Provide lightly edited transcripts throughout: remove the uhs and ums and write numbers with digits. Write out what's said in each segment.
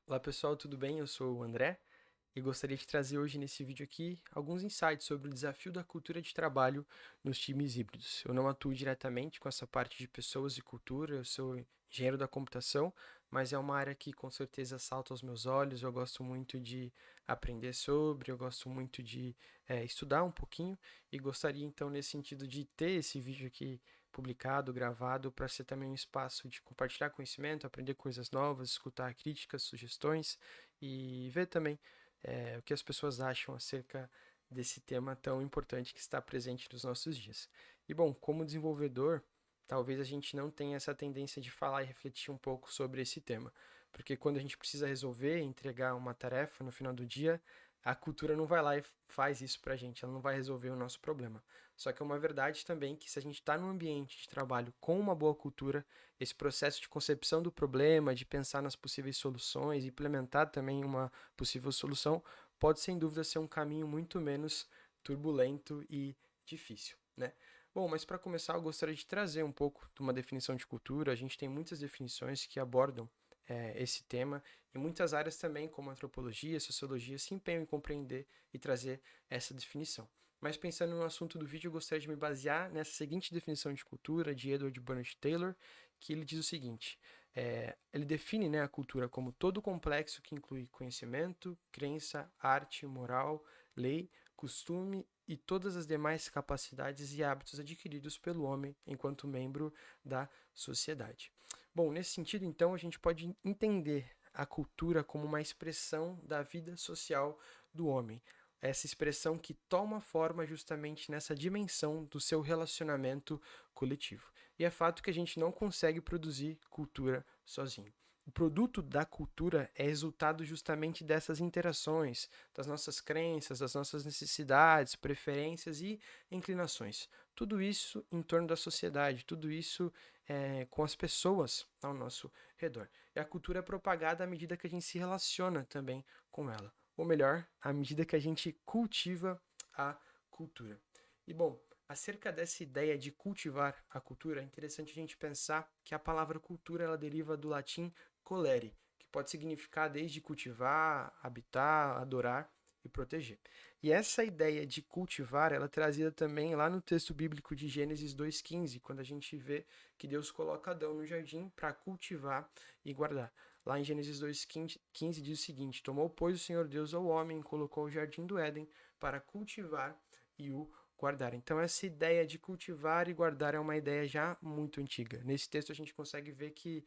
Olá pessoal, tudo bem? Eu sou o André e gostaria de trazer hoje nesse vídeo aqui alguns insights sobre o desafio da cultura de trabalho nos times híbridos. Eu não atuo diretamente com essa parte de pessoas e cultura, eu sou engenheiro da computação, mas é uma área que com certeza salta aos meus olhos. Eu gosto muito de aprender sobre, eu gosto muito de estudar um pouquinho e gostaria então nesse sentido de ter esse vídeo aqui publicado, gravado, para ser também um espaço de compartilhar conhecimento, aprender coisas novas, escutar críticas, sugestões e ver também o que as pessoas acham acerca desse tema tão importante que está presente nos nossos dias. E bom, como desenvolvedor, talvez a gente não tenha essa tendência de falar e refletir um pouco sobre esse tema, porque quando a gente precisa resolver, entregar uma tarefa no final do dia, a cultura não vai lá e faz isso pra gente, ela não vai resolver o nosso problema. Só que é uma verdade também que se a gente está num ambiente de trabalho com uma boa cultura, esse processo de concepção do problema, de pensar nas possíveis soluções, implementar também uma possível solução, pode sem dúvida ser um caminho muito menos turbulento e difícil, né? Bom, mas para começar, eu gostaria de trazer um pouco de uma definição de cultura. A gente tem muitas definições que abordam esse tema e muitas áreas também, como antropologia, sociologia, se empenham em compreender e trazer essa definição. Mas pensando no assunto do vídeo, eu gostaria de me basear nessa seguinte definição de cultura de Edward Burnett Taylor, que ele diz o seguinte: ele define, né, a cultura como todo complexo que inclui conhecimento, crença, arte, moral, lei, costume e todas as demais capacidades e hábitos adquiridos pelo homem enquanto membro da sociedade. Bom, nesse sentido, então, a gente pode entender a cultura como uma expressão da vida social do homem. Essa expressão que toma forma justamente nessa dimensão do seu relacionamento coletivo. E é fato que a gente não consegue produzir cultura sozinho. O produto da cultura é resultado justamente dessas interações, das nossas crenças, das nossas necessidades, preferências e inclinações. Tudo isso em torno da sociedade, tudo isso com as pessoas ao nosso redor. E a cultura é propagada à medida que a gente se relaciona também com ela. Ou melhor, à medida que a gente cultiva a cultura. E bom, acerca dessa ideia de cultivar a cultura, é interessante a gente pensar que a palavra cultura ela deriva do latim colere, que pode significar desde cultivar, habitar, adorar e proteger. E essa ideia de cultivar, ela é trazida também lá no texto bíblico de Gênesis 2:15, quando a gente vê que Deus coloca Adão no jardim para cultivar e guardar. Lá em Gênesis 2:15 diz o seguinte: Tomou, pois, o Senhor Deus ao homem e colocou o jardim do Éden para cultivar e o guardar. Então, essa ideia de cultivar e guardar é uma ideia já muito antiga. Nesse texto, a gente consegue ver que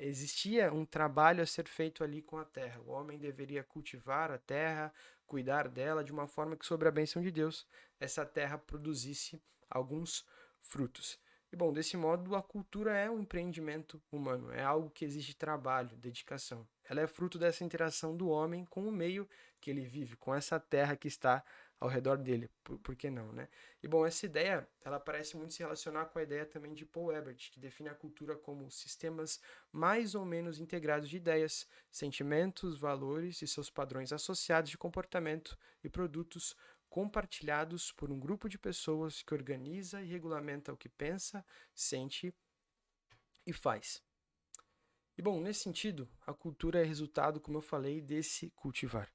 existia um trabalho a ser feito ali com a terra. O homem deveria cultivar a terra, cuidar dela de uma forma que, sob a bênção de Deus, essa terra produzisse alguns frutos. E bom, desse modo, a cultura é um empreendimento humano, é algo que exige trabalho, dedicação. Ela é fruto dessa interação do homem com o meio que ele vive, com essa terra que está ao redor dele, por que não, né? E bom, essa ideia, ela parece muito se relacionar com a ideia também de Paul Ebert, que define a cultura como sistemas mais ou menos integrados de ideias, sentimentos, valores e seus padrões associados de comportamento e produtos compartilhados por um grupo de pessoas que organiza e regulamenta o que pensa, sente e faz. E bom, nesse sentido, a cultura é resultado, como eu falei, desse cultivar.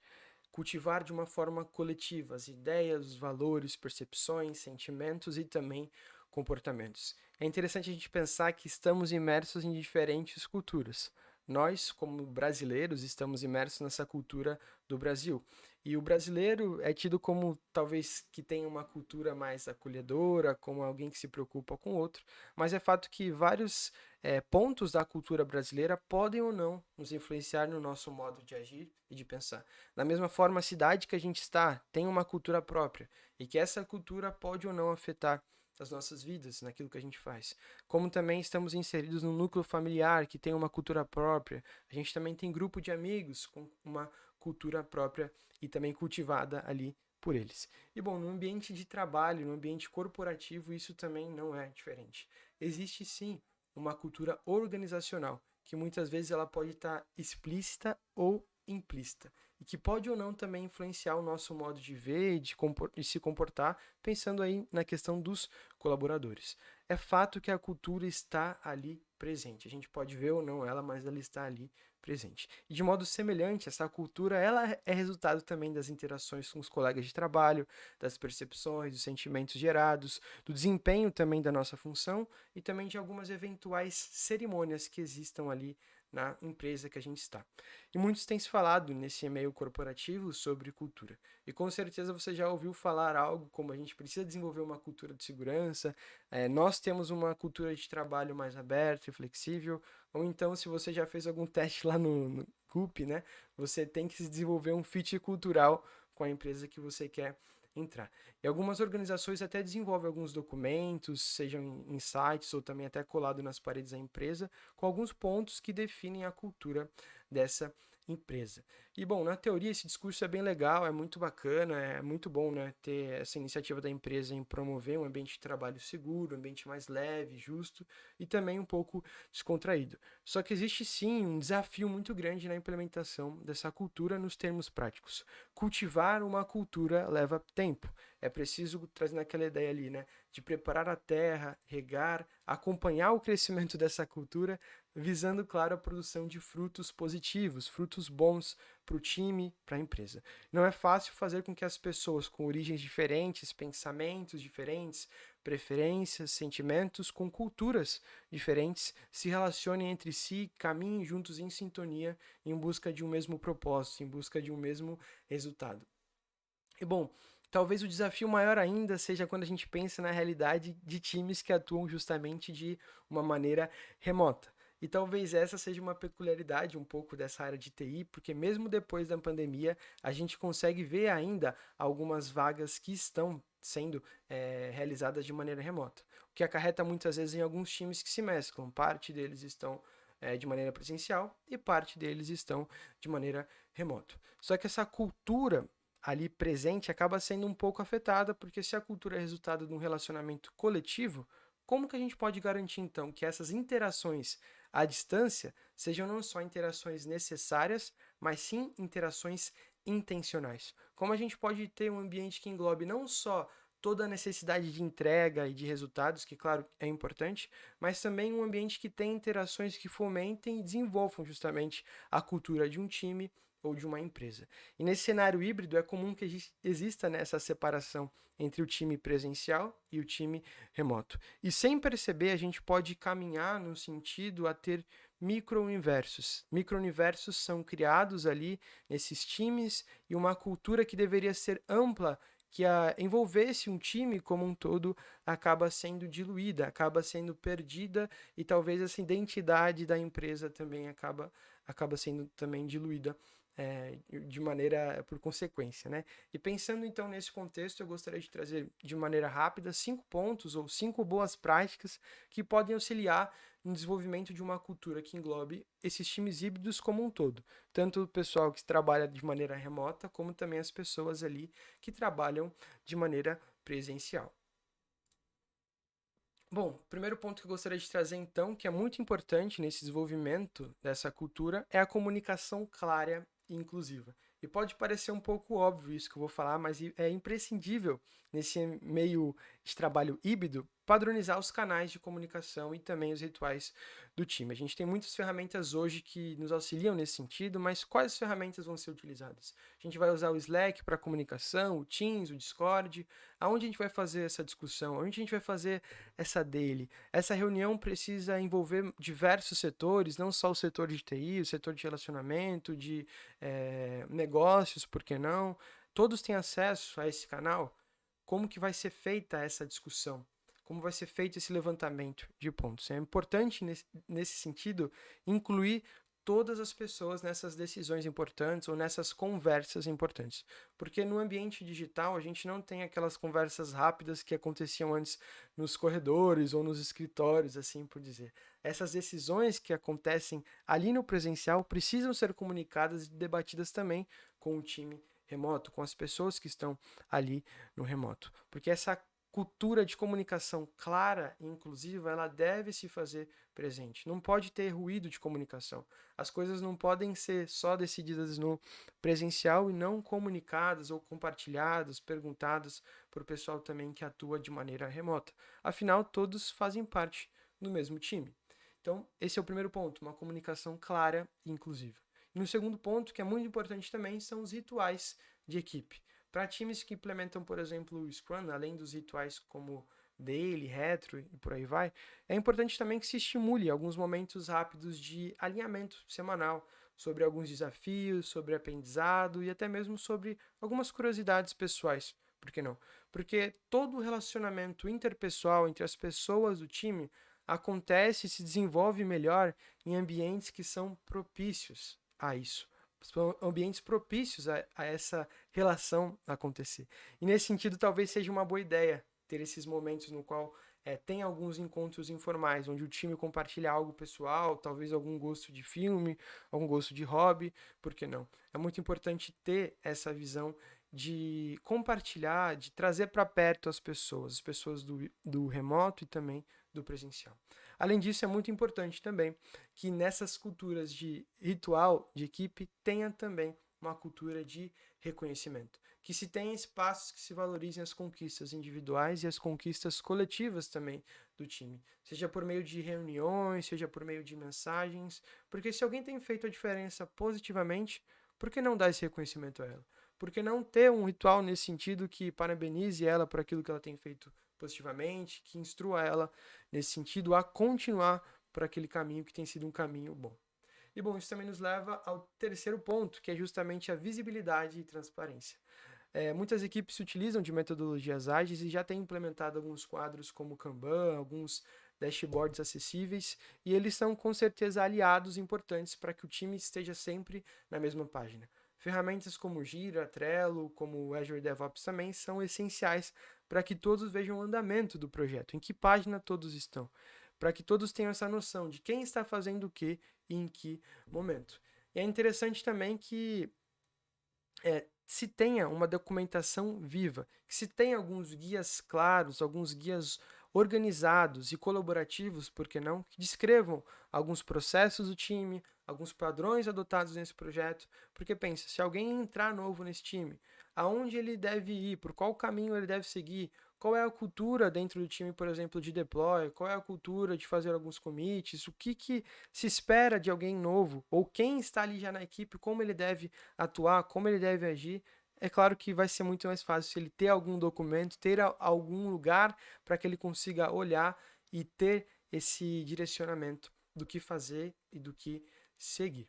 Cultivar de uma forma coletiva as ideias, os valores, percepções, sentimentos e também comportamentos. É interessante a gente pensar que estamos imersos em diferentes culturas. Nós, como brasileiros, estamos imersos nessa cultura do Brasil. E o brasileiro é tido como talvez que tenha uma cultura mais acolhedora, como alguém que se preocupa com o outro, mas é fato que vários pontos da cultura brasileira podem ou não nos influenciar no nosso modo de agir e de pensar. Da mesma forma, a cidade que a gente está tem uma cultura própria e que essa cultura pode ou não afetar as nossas vidas, naquilo que a gente faz. Como também estamos inseridos num núcleo familiar que tem uma cultura própria, a gente também tem grupo de amigos com uma cultura própria e também cultivada ali por eles. E bom, no ambiente de trabalho, no ambiente corporativo, isso também não é diferente. Existe sim uma cultura organizacional, que muitas vezes ela pode estar explícita ou implícita, e que pode ou não também influenciar o nosso modo de ver e de se comportar, pensando aí na questão dos colaboradores. É fato que a cultura está ali presente. A gente pode ver ou não ela, mas ela está ali presente. E de modo semelhante, essa cultura ela é resultado também das interações com os colegas de trabalho, das percepções, dos sentimentos gerados, do desempenho também da nossa função e também de algumas eventuais cerimônias que existam ali na empresa que a gente está. E muitos têm se falado nesse meio corporativo sobre cultura. E com certeza você já ouviu falar algo como a gente precisa desenvolver uma cultura de segurança, nós temos uma cultura de trabalho mais aberta e flexível, ou então se você já fez algum teste lá no CUP, né, você tem que desenvolver um fit cultural com a empresa que você quer entrar. E algumas organizações até desenvolvem alguns documentos, sejam em sites ou também até colado nas paredes da empresa, com alguns pontos que definem a cultura dessa empresa. E bom, na teoria esse discurso é bem legal, é muito bacana, é muito bom, né, ter essa iniciativa da empresa em promover um ambiente de trabalho seguro, um ambiente mais leve, justo e também um pouco descontraído. Só que existe sim um desafio muito grande na implementação dessa cultura nos termos práticos. Cultivar uma cultura leva tempo. É preciso trazer aquela ideia ali, né, de preparar a terra, regar, acompanhar o crescimento dessa cultura, visando, claro, a produção de frutos positivos, frutos bons para o time, para a empresa. Não é fácil fazer com que as pessoas com origens diferentes, pensamentos diferentes, preferências, sentimentos, com culturas diferentes, se relacionem entre si, caminhem juntos em sintonia, em busca de um mesmo propósito, em busca de um mesmo resultado. E bom, talvez o desafio maior ainda seja quando a gente pensa na realidade de times que atuam justamente de uma maneira remota. E talvez essa seja uma peculiaridade um pouco dessa área de TI, porque mesmo depois da pandemia, a gente consegue ver ainda algumas vagas que estão sendo realizadas de maneira remota. O que acarreta muitas vezes em alguns times que se mesclam. Parte deles estão de maneira presencial e parte deles estão de maneira remota. Só que essa cultura ali presente acaba sendo um pouco afetada, porque se a cultura é resultado de um relacionamento coletivo, como que a gente pode garantir então que essas interações à distância sejam não só interações necessárias, mas sim interações intencionais? Como a gente pode ter um ambiente que englobe não só toda a necessidade de entrega e de resultados, que claro é importante, mas também um ambiente que tem interações que fomentem e desenvolvam justamente a cultura de um time ou de uma empresa. E nesse cenário híbrido é comum que exista, né, essa separação entre o time presencial e o time remoto. E sem perceber, a gente pode caminhar no sentido a ter micro-universos. Micro-universos são criados ali nesses times e uma cultura que deveria ser ampla, que envolvesse um time como um todo, acaba sendo diluída, acaba sendo perdida e talvez essa identidade da empresa também acaba sendo também diluída de maneira por consequência, né? E pensando então nesse contexto, eu gostaria de trazer de maneira rápida 5 pontos ou 5 boas práticas que podem auxiliar no desenvolvimento de uma cultura que englobe esses times híbridos como um todo, tanto o pessoal que trabalha de maneira remota, como também as pessoas ali que trabalham de maneira presencial. Bom, o primeiro ponto que eu gostaria de trazer então, que é muito importante nesse desenvolvimento dessa cultura, é a comunicação clara e inclusiva. E pode parecer um pouco óbvio isso que eu vou falar, mas é imprescindível nesse meio de trabalho híbrido padronizar os canais de comunicação e também os rituais do time. A gente tem muitas ferramentas hoje que nos auxiliam nesse sentido, mas quais ferramentas vão ser utilizadas? A gente vai usar o Slack para comunicação, o Teams, o Discord. Aonde a gente vai fazer essa discussão? Onde a gente vai fazer essa daily? Essa reunião precisa envolver diversos setores, não só o setor de TI, o setor de relacionamento, de negócios, por que não? Todos têm acesso a esse canal? Como que vai ser feita essa discussão? Como vai ser feito esse levantamento de pontos? É importante, nesse sentido, incluir todas as pessoas nessas decisões importantes ou nessas conversas importantes. Porque no ambiente digital a gente não tem aquelas conversas rápidas que aconteciam antes nos corredores ou nos escritórios, assim por dizer. Essas decisões que acontecem ali no presencial precisam ser comunicadas e debatidas também com o time remoto, com as pessoas que estão ali no remoto. Porque essa cultura de comunicação clara e inclusiva, ela deve se fazer presente. Não pode ter ruído de comunicação. As coisas não podem ser só decididas no presencial e não comunicadas ou compartilhadas, perguntadas por pessoal também que atua de maneira remota. Afinal, todos fazem parte do mesmo time. Então, esse é o primeiro ponto, uma comunicação clara e inclusiva. E no segundo ponto, que é muito importante também, são os rituais de equipe. Para times que implementam, por exemplo, o Scrum, além dos rituais como daily, retro e por aí vai, é importante também que se estimule alguns momentos rápidos de alinhamento semanal sobre alguns desafios, sobre aprendizado e até mesmo sobre algumas curiosidades pessoais. Por que não? Porque todo o relacionamento interpessoal entre as pessoas do time acontece e se desenvolve melhor em ambientes que são propícios a isso. São ambientes propícios a essa relação acontecer. E nesse sentido, talvez seja uma boa ideia ter esses momentos no qual tem alguns encontros informais, onde o time compartilha algo pessoal, talvez algum gosto de filme, algum gosto de hobby, por que não? É muito importante ter essa visão de compartilhar, de trazer para perto as pessoas do remoto e também do presencial. Além disso, é muito importante também que nessas culturas de ritual de equipe tenha também uma cultura de reconhecimento. Que se tenha espaços que se valorizem as conquistas individuais e as conquistas coletivas também do time. Seja por meio de reuniões, seja por meio de mensagens. Porque se alguém tem feito a diferença positivamente, por que não dar esse reconhecimento a ela? Por que não ter um ritual nesse sentido que parabenize ela por aquilo que ela tem feito positivamente, que instrua ela nesse sentido a continuar por aquele caminho que tem sido um caminho bom. E bom, isso também nos leva ao terceiro ponto, que é justamente a visibilidade e transparência. Muitas equipes se utilizam de metodologias ágeis e já têm implementado alguns quadros como Kanban, alguns dashboards acessíveis, e eles são com certeza aliados importantes para que o time esteja sempre na mesma página. Ferramentas como Jira, Trello, como o Azure DevOps também são essenciais para que todos vejam o andamento do projeto, em que página todos estão, para que todos tenham essa noção de quem está fazendo o que e em que momento. E é interessante também que se tenha uma documentação viva, que se tenha alguns guias claros, alguns guias organizados e colaborativos, por que não, que descrevam alguns processos do time, alguns padrões adotados nesse projeto, porque pensa, se alguém entrar novo nesse time, aonde ele deve ir, por qual caminho ele deve seguir, qual é a cultura dentro do time, por exemplo, de deploy, qual é a cultura de fazer alguns commits, o que se espera de alguém novo, ou quem está ali já na equipe, como ele deve atuar, como ele deve agir. É claro que vai ser muito mais fácil se ele ter algum documento, ter algum lugar para que ele consiga olhar e ter esse direcionamento do que fazer e do que seguir.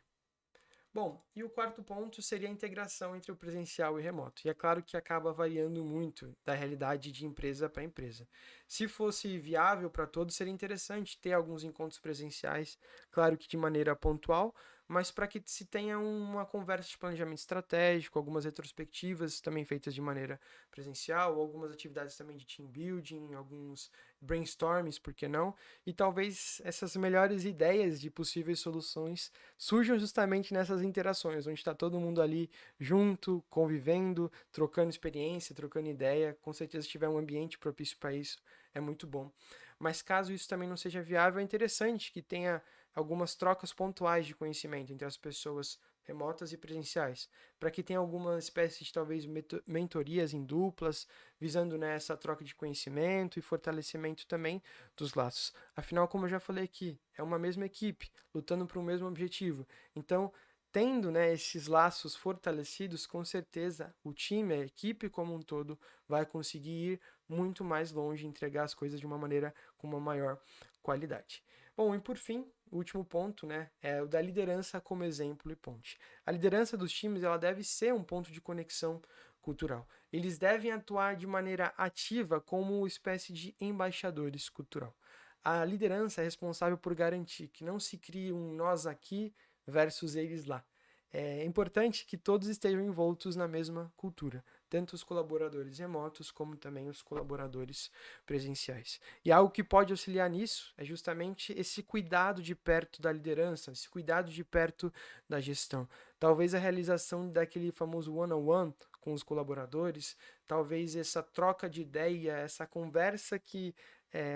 Bom, e o quarto ponto seria a integração entre o presencial e o remoto. E é claro que acaba variando muito da realidade de empresa para empresa. Se fosse viável para todos, seria interessante ter alguns encontros presenciais, claro que de maneira pontual, mas para que se tenha uma conversa de planejamento estratégico, algumas retrospectivas também feitas de maneira presencial, algumas atividades também de team building, alguns brainstormings, por que não? E talvez essas melhores ideias de possíveis soluções surjam justamente nessas interações, onde está todo mundo ali junto, convivendo, trocando experiência, trocando ideia. Com certeza, se tiver um ambiente propício para isso, é muito bom. Mas caso isso também não seja viável, é interessante que tenha algumas trocas pontuais de conhecimento entre as pessoas remotas e presenciais, para que tenha alguma espécie de talvez mentorias em duplas, visando nessa troca de conhecimento e fortalecimento também dos laços. Afinal, como eu já falei aqui, é uma mesma equipe lutando para o mesmo objetivo. Então, tendo, né, esses laços fortalecidos, com certeza o time, a equipe como um todo, vai conseguir ir muito mais longe, entregar as coisas de uma maneira com uma maior qualidade. Bom, e por fim, o último ponto, né, é o da liderança como exemplo e ponte. A liderança dos times, ela deve ser um ponto de conexão cultural. Eles devem atuar de maneira ativa como uma espécie de embaixadores cultural. A liderança é responsável por garantir que não se crie um nós aqui versus eles lá. É importante que todos estejam envoltos na mesma cultura, tanto os colaboradores remotos como também os colaboradores presenciais. E algo que pode auxiliar nisso é justamente esse cuidado de perto da liderança, esse cuidado de perto da gestão. Talvez a realização daquele famoso one-on-one com os colaboradores, talvez essa troca de ideia, essa conversa que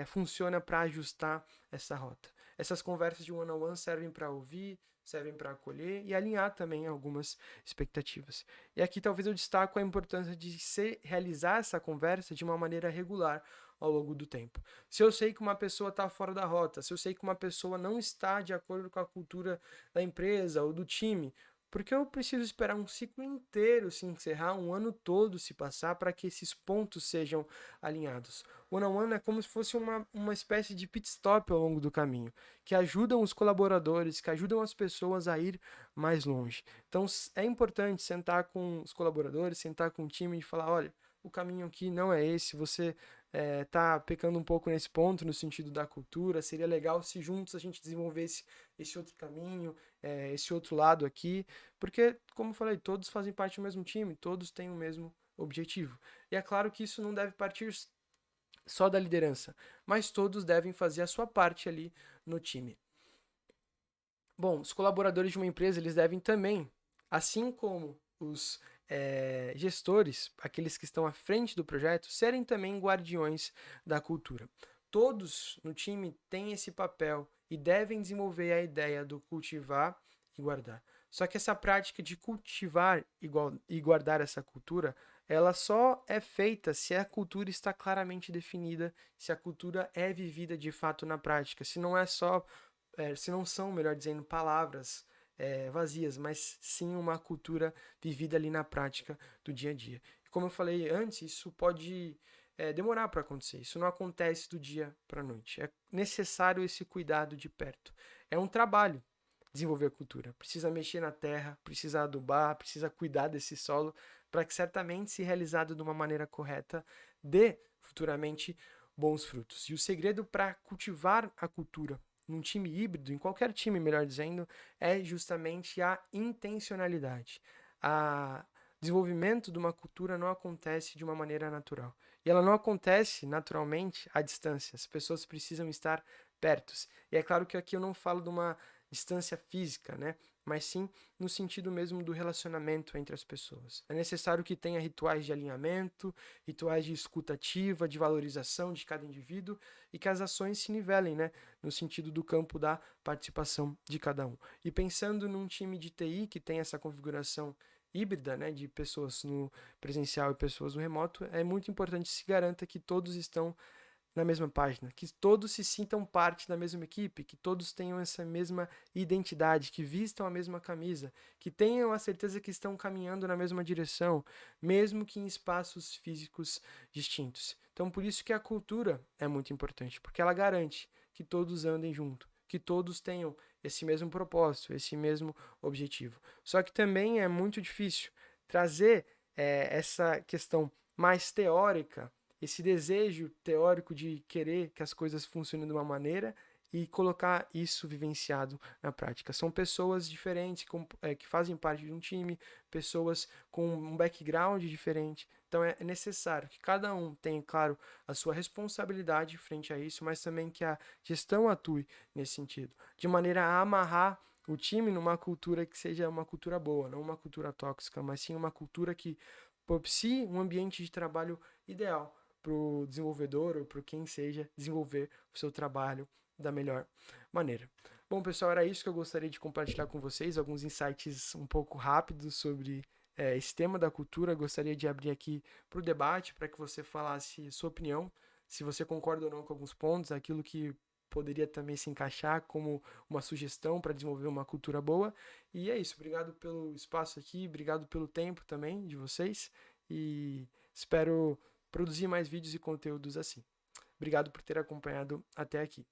funciona para ajustar essa rota. Essas conversas de one-on-one servem para ouvir, servem para acolher e alinhar também algumas expectativas. E aqui talvez eu destaco a importância de realizar essa conversa de uma maneira regular, ao longo do tempo. Se eu sei que uma pessoa está fora da rota, se eu sei que uma pessoa não está de acordo com a cultura da empresa ou do time, porque eu preciso esperar um ciclo inteiro se encerrar, um ano todo se passar para que esses pontos sejam alinhados. One-on-one é como se fosse uma espécie de pit stop ao longo do caminho, que ajudam os colaboradores, que ajudam as pessoas a ir mais longe. Então é importante sentar com os colaboradores, sentar com o time e falar, olha, o caminho aqui não é esse, você tá pecando um pouco nesse ponto, no sentido da cultura, seria legal se juntos a gente desenvolvesse esse outro caminho, esse outro lado aqui, porque, como eu falei, todos fazem parte do mesmo time, todos têm o mesmo objetivo. E é claro que isso não deve partir só da liderança, mas todos devem fazer a sua parte ali no time. Bom, os colaboradores de uma empresa, eles devem também, assim como os gestores, aqueles que estão à frente do projeto, serem também guardiões da cultura. Todos no time têm esse papel e devem desenvolver a ideia do cultivar e guardar. Só que essa prática de cultivar e guardar essa cultura, ela só é feita se a cultura está claramente definida, se a cultura é vivida de fato na prática, se não é só se não são, melhor dizendo, palavras vazias, mas sim uma cultura vivida ali na prática do dia a dia. E como eu falei antes, isso pode demorar para acontecer, isso não acontece do dia para a noite. É necessário esse cuidado de perto. É um trabalho desenvolver a cultura. Precisa mexer na terra, precisa adubar, precisa cuidar desse solo, para que certamente, se realizado de uma maneira correta, dê futuramente bons frutos. E o segredo para cultivar a cultura num time híbrido, em qualquer time, melhor dizendo, é justamente a intencionalidade. O desenvolvimento de uma cultura não acontece de uma maneira natural. E ela não acontece naturalmente à distância. As pessoas precisam estar perto. E é claro que aqui eu não falo de uma distância física, né? Mas sim no sentido mesmo do relacionamento entre as pessoas. É necessário que tenha rituais de alinhamento, rituais de escuta ativa, de valorização de cada indivíduo e que as ações se nivelem, né? No sentido do campo da participação de cada um. E pensando num time de TI que tem essa configuração híbrida, né, de pessoas no presencial e pessoas no remoto, é muito importante que se garanta que todos estão na mesma página, que todos se sintam parte da mesma equipe, que todos tenham essa mesma identidade, que vistam a mesma camisa, que tenham a certeza que estão caminhando na mesma direção, mesmo que em espaços físicos distintos. Então, por isso que a cultura é muito importante, porque ela garante que todos andem junto, que todos tenham esse mesmo propósito, esse mesmo objetivo. Só que também é muito difícil trazer essa questão mais teórica, esse desejo teórico de querer que as coisas funcionem de uma maneira e colocar isso vivenciado na prática. São pessoas diferentes que fazem parte de um time, pessoas com um background diferente. Então é necessário que cada um tenha, claro, a sua responsabilidade frente a isso, mas também que a gestão atue nesse sentido, de maneira a amarrar o time numa cultura que seja uma cultura boa, não uma cultura tóxica, mas sim uma cultura que propicie um ambiente de trabalho ideal para o desenvolvedor ou para quem seja desenvolver o seu trabalho da melhor maneira. Bom, pessoal, era isso que eu gostaria de compartilhar com vocês, alguns insights um pouco rápidos sobre esse tema da cultura. Gostaria de abrir aqui para o debate, para que você falasse sua opinião, se você concorda ou não com alguns pontos, aquilo que poderia também se encaixar como uma sugestão para desenvolver uma cultura boa. E é isso, obrigado pelo espaço aqui, obrigado pelo tempo também de vocês e espero produzir mais vídeos e conteúdos assim. Obrigado por ter acompanhado até aqui.